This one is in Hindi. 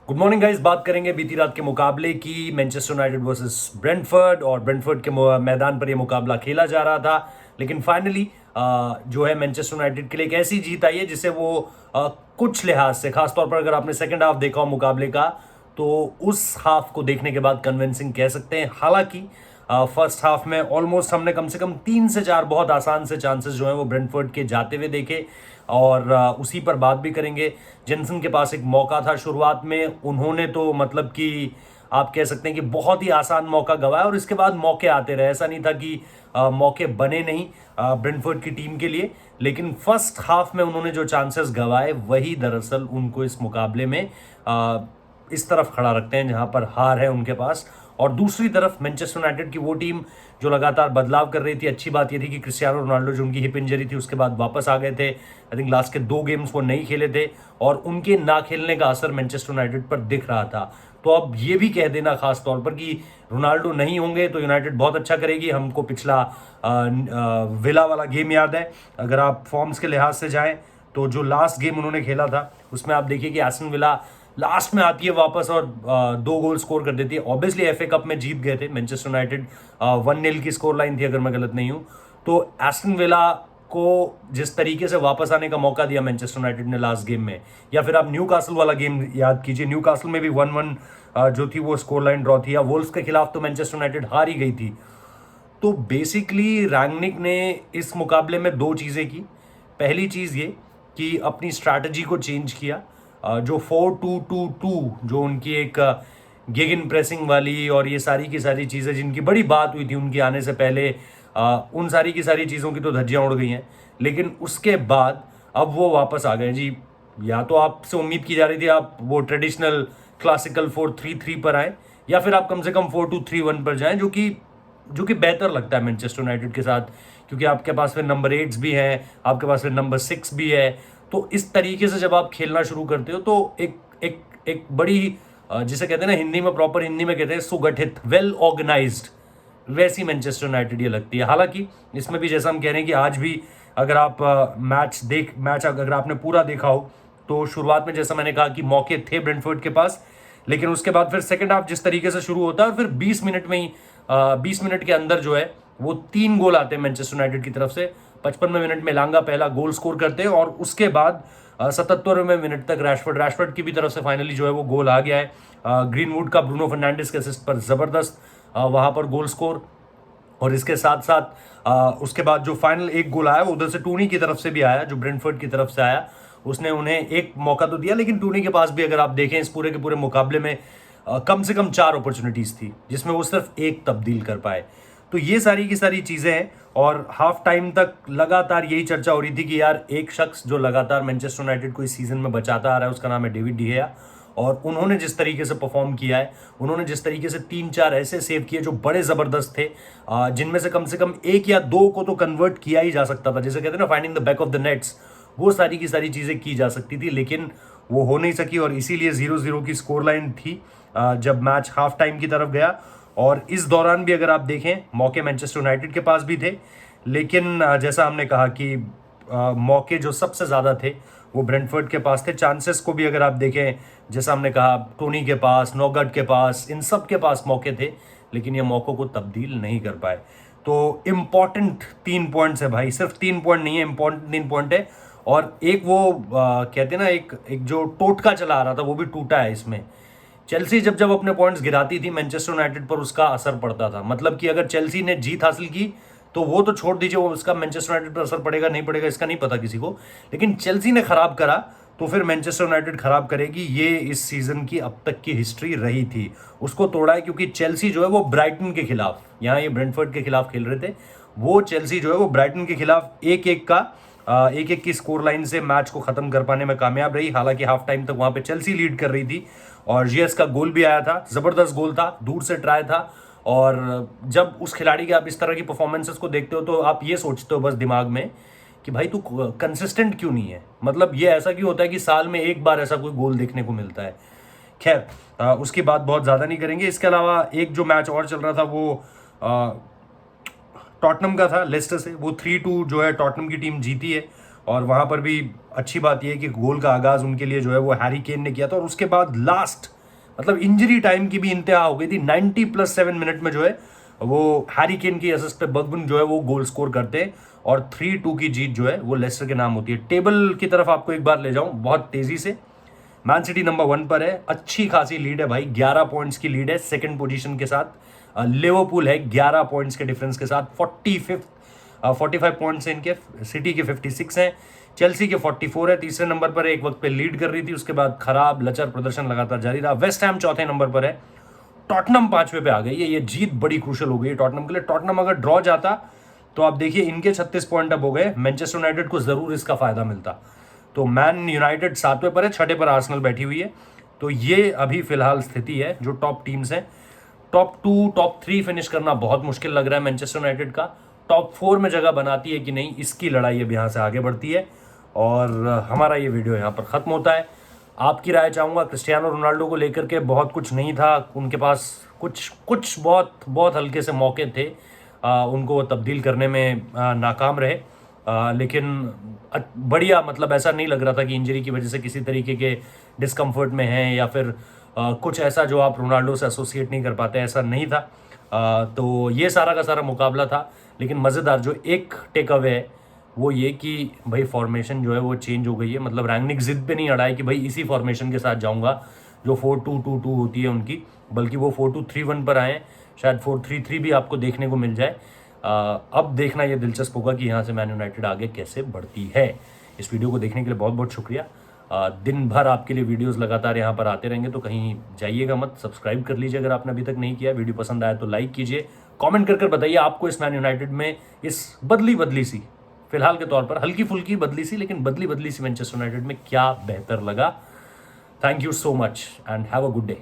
Good morning guys. बात करेंगे बीती रात के मुकाबले की, मैनचेस्टर यूनाइटेड वर्सेस ब्रेंटफोर्ड। और ब्रेंटफोर्ड के मैदान पर यह मुकाबला खेला जा रहा था, लेकिन फाइनली जो है मैनचेस्टर यूनाइटेड के लिए एक ऐसी जीत आई है जिसे वो कुछ लिहाज से, खासतौर पर अगर आपने सेकंड हाफ देखा हो मुकाबले का, तो उस हाफ को देखने के बाद कन्विंसिंग कह सकते हैं। हालांकि फर्स्ट हाफ में ऑलमोस्ट हमने कम से कम 3 से 4 बहुत आसान से चांसेस जो हैं वो ब्रेंटफोर्ड के जाते हुए देखे, और उसी पर बात भी करेंगे। जेनसन के पास एक मौका था शुरुआत में, उन्होंने तो मतलब कि आप कह सकते हैं कि बहुत ही आसान मौका गंवाया, और इसके बाद मौके आते रहे। ऐसा नहीं था कि मौके बने नहीं ब्रेंटफोर्ड की टीम के लिए, लेकिन फर्स्ट हाफ में उन्होंने जो चांसेस गंवाए वही दरअसल उनको इस मुकाबले में इस तरफ खड़ा रखते हैं जहां पर हार है उनके पास। और दूसरी तरफ मैनचेस्टर यूनाइटेड की वो टीम जो लगातार बदलाव कर रही थी। अच्छी बात ये थी कि क्रिस्टियानो रोनाल्डो जो उनकी हिप इंजरी थी उसके बाद वापस आ गए थे। आई थिंक लास्ट के 2 गेम्स वो नहीं खेले थे, और उनके ना खेलने का असर मैनचेस्टर यूनाइटेड पर दिख रहा था। तो अब ये भी कह देना खास तौर पर कि रोनाल्डो नहीं होंगे तो यूनाइटेड बहुत अच्छा करेगी। हमको पिछला विला वाला गेम याद है। अगर आप फॉर्म्स के लिहाज से जाएं तो जो लास्ट गेम उन्होंने खेला था उसमें आप देखिए कि एस्टन विला लास्ट में आती है वापस और 2 गोल स्कोर कर देती है। ऑब्वियसली एफए कप में जीत गए थे मैनचेस्टर यूनाइटेड, 1-0 की स्कोर लाइन थी अगर मैं गलत नहीं हूं। तो एस्टन विला को जिस तरीके से वापस आने का मौका दिया मैनचेस्टर यूनाइटेड ने लास्ट गेम में, या फिर आप न्यूकासल वाला गेम याद कीजिए, न्यूकासल में भी 1-1 जो थी वो स्कोर लाइन ड्रॉ थी, या वोल्व्स के खिलाफ तो मैनचेस्टर यूनाइटेड हार ही गई थी। तो बेसिकली रैंगनिक ने इस मुकाबले में 2 चीज़ें की। पहली चीज़ ये कि अपनी स्ट्रैटेजी को चेंज किया। जो 4-2-2-2 जो उनकी एक गेगिन प्रेसिंग वाली और ये सारी की सारी चीज़ें जिनकी बड़ी बात हुई थी उनके आने से पहले, उन सारी की सारी चीज़ों की तो धज्जियां उड़ गई हैं। लेकिन उसके बाद अब वो वापस आ गए जी। या तो आपसे उम्मीद की जा रही थी आप वो ट्रेडिशनल क्लासिकल 4-3-3 पर आए, या फिर आप कम से कम 4-2-3-1 पर जाएं, जो कि बेहतर लगता है मैनचेस्टर यूनाइटेड के साथ, क्योंकि आपके पास फिर नंबर 8 भी हैं, आपके पास फिर नंबर 6 भी है। तो इस तरीके से जब आप खेलना शुरू करते हो तो एक एक एक बड़ी जिसे कहते हैं ना हिंदी में, प्रॉपर हिंदी में कहते हैं सुगठित, वेल ऑर्गेनाइज्ड, वैसी मैनचेस्टर यूनाइटेड ये लगती है। हालांकि इसमें भी जैसा हम कह रहे हैं कि आज भी अगर आप मैच अगर आपने पूरा देखा हो तो शुरुआत में जैसा मैंने कहा कि मौके थे ब्रेंटफोर्ड के पास, लेकिन उसके बाद फिर सेकंड हाफ जिस तरीके से शुरू होता है और फिर 20 मिनट में ही 20 मिनट के अंदर जो है वो 3 गोल आते हैं मैनचेस्टर यूनाइटेड की तरफ से। 55वें मिनट में लांगा पहला गोल स्कोर करते हैं, और उसके बाद 77वें मिनट तक रैशफोर्ड की भी तरफ से फाइनली जो है वो गोल आ गया है। ग्रीनवुड का ब्रूनो फर्नांडिस के असिस्ट पर जबरदस्त वहां पर गोल स्कोर। और इसके साथ साथ उसके बाद जो फाइनल एक गोल आया वो उधर से टूनी की तरफ से भी आया, जो ब्रेंटफोर्ड की तरफ से आया। उसने उन्हें एक मौका तो दिया, लेकिन टूनी के पास भी अगर आप देखें इस पूरे के पूरे मुकाबले में कम से कम 4 अपॉर्चुनिटीज थी जिसमें वो सिर्फ एक तब्दील कर पाए। तो ये सारी की सारी चीजें हैं, और हाफ टाइम तक लगातार यही चर्चा हो रही थी कि यार एक शख्स जो लगातार मैनचेस्टर यूनाइटेड को इस सीजन में बचाता आ रहा है उसका नाम है डेविड डी गया। और उन्होंने जिस तरीके से परफॉर्म किया है, उन्होंने जिस तरीके से 3-4 ऐसे सेव किए जो बड़े जबरदस्त थे, जिनमें से कम 1 या 2 को तो कन्वर्ट किया ही जा सकता था, जैसे कहते हैं ना finding the back of the nets, वो सारी की सारी चीजें की जा सकती थी, लेकिन वो हो नहीं सकी। और इसीलिए 0-0 की स्कोर लाइन थी जब मैच हाफ टाइम की तरफ गया। और इस दौरान भी अगर आप देखें मौके मैनचेस्टर यूनाइटेड के पास भी थे, लेकिन जैसा हमने कहा कि मौके जो सबसे ज़्यादा थे वो ब्रेंटफोर्ड के पास थे। चांसेस को भी अगर आप देखें, जैसा हमने कहा, टोनी के पास, नोगट के पास, इन सब के पास मौके थे, लेकिन ये मौकों को तब्दील नहीं कर पाए। तो इम्पॉर्टेंट 3 पॉइंट्स है भाई, सिर्फ 3 पॉइंट नहीं है, इम्पॉर्टेंट 3 पॉइंट है। और एक वो कहते हैं ना एक जो टोटका चला आ रहा था वो भी टूटा है इसमें। चेल्सी जब जब अपने पॉइंट्स गिराती थी मैनचेस्टर यूनाइटेड पर उसका असर पड़ता था। मतलब कि अगर चेल्सी ने जीत हासिल की तो वो तो छोड़ दीजिए, वो उसका मैनचेस्टर यूनाइटेड पर असर पड़ेगा नहीं पड़ेगा इसका नहीं पता किसी को, लेकिन चेल्सी ने खराब करा तो फिर मैनचेस्टर यूनाइटेड खराब करेगी। ये इस सीजन की अब तक की हिस्ट्री रही थी, उसको तोड़ा है। क्योंकि चेल्सी जो है वो ब्राइटन के खिलाफ, यहाँ ये ब्रेंटफोर्ड के खिलाफ खेल रहे थे, वो चेल्सी जो है वो ब्राइटन के खिलाफ 1-1 की स्कोर लाइन से मैच को खत्म कर पाने में कामयाब रही। हालांकि हाफ टाइम तक वहां पे चेल्सी लीड कर रही थी, और जीएस का गोल भी आया था, जबरदस्त गोल था, दूर से ट्राई था। और जब उस खिलाड़ी के आप इस तरह की परफॉर्मेंसेस को देखते हो तो आप ये सोचते हो बस दिमाग में कि भाई तू कंसिस्टेंट क्यों नहीं है। मतलब ये ऐसा क्यों होता है कि साल में एक बार ऐसा कोई गोल देखने को मिलता है। खैर उसकी बात बहुत ज़्यादा नहीं करेंगे। इसके अलावा एक जो मैच और चल रहा था वो टॉटनम का था लेस्टर से, वो 3-2 जो है टॉटनम की टीम जीती है। और वहाँ पर भी अच्छी बात यह है कि गोल का आगाज़ उनके लिए जो है वो हैरी केन ने किया था, और उसके बाद लास्ट मतलब इंजरी टाइम की भी इंतहा हो गई थी। 90+7 मिनट में जो है वो हैरी केन की असिस्ट पे बर्गबन जो है वो गोल स्कोर करते हैं और 3-2 की जीत जो है वो लेस्टर के नाम होती है। टेबल की तरफ आपको एक बार ले जाऊं बहुत तेजी से। मैन सिटी नंबर 1 पर है, अच्छी खासी लीड है भाई, 11 पॉइंट्स की लीड है सेकंड पोजीशन के साथ। लिवरपूल है 11 पॉइंट्स के डिफरेंस के साथ 45 पॉइंट्स हैं इनके, सिटी के 56 हैं, चेल्सी के 44 है, तीसरे नंबर पर है, एक वक्त पे लीड कर रही थी, उसके बाद खराब लचर प्रदर्शन लगातार जारी रहा। वेस्ट हैम चौथे नंबर पर है, टॉटनम 5वें पे आ गई है। ये जीत बड़ी क्रूशल हो गई है टॉटनम के लिए। टॉटनम अगर ड्रॉ जाता तो आप देखिए इनके 36 पॉइंट अब हो गए, मैनचेस्टर यूनाइटेड को जरूर इसका फायदा मिलता। तो मैन यूनाइटेड 7वें पर है, 6ठे पर आर्सेनल बैठी हुई है। तो ये अभी फिलहाल स्थिति है जो टॉप टीम्स हैं। टॉप 2 टॉप 3 फिनिश करना बहुत मुश्किल लग रहा है मैनचेस्टर यूनाइटेड का। टॉप 4 में जगह बनाती है कि नहीं, इसकी लड़ाई अब यहाँ से आगे बढ़ती है। और हमारा ये वीडियो यहाँ पर ख़त्म होता है। आपकी राय चाहूँगा। क्रिस्टियानो रोनाल्डो को लेकर के बहुत कुछ नहीं था उनके पास, कुछ बहुत बहुत हल्के से मौके थे, उनको वो तब्दील करने में नाकाम रहे। लेकिन बढ़िया, मतलब ऐसा नहीं लग रहा था कि इंजरी की वजह से किसी तरीके के डिस्कम्फर्ट में हैं या फिर कुछ ऐसा जो आप रोनाल्डो से एसोसिएट नहीं कर पाते, ऐसा नहीं था। तो ये सारा का सारा मुकाबला था। लेकिन मज़ेदार जो एक टेक अवे है वो ये कि भाई फॉर्मेशन जो है वो चेंज हो गई है। मतलब रैंगनिक जिद पे नहीं अड़ा है कि भाई इसी फॉर्मेशन के साथ जाऊंगा जो 4-2-2-2 होती है उनकी, बल्कि वो 4-2-3-1 पर आए। शायद 4-3-3 भी आपको देखने को मिल जाए। अब देखना ये दिलचस्प होगा कि यहाँ से मैन यूनाइटेड आगे कैसे बढ़ती है। इस वीडियो को देखने के लिए बहुत बहुत शुक्रिया। दिन भर आपके लिए वीडियोस लगातार यहाँ पर आते रहेंगे, तो कहीं जाइएगा मत। सब्सक्राइब कर लीजिए अगर आपने अभी तक नहीं किया। वीडियो पसंद आया तो लाइक कीजिए। कमेंट कर बताइए आपको इस मैन यूनाइटेड में इस बदली सी, फिलहाल के तौर पर हल्की फुल्की बदली सी, लेकिन बदली सी मैनचेस्टर यूनाइटेड में क्या बेहतर लगा। Thank you so much and have a good day.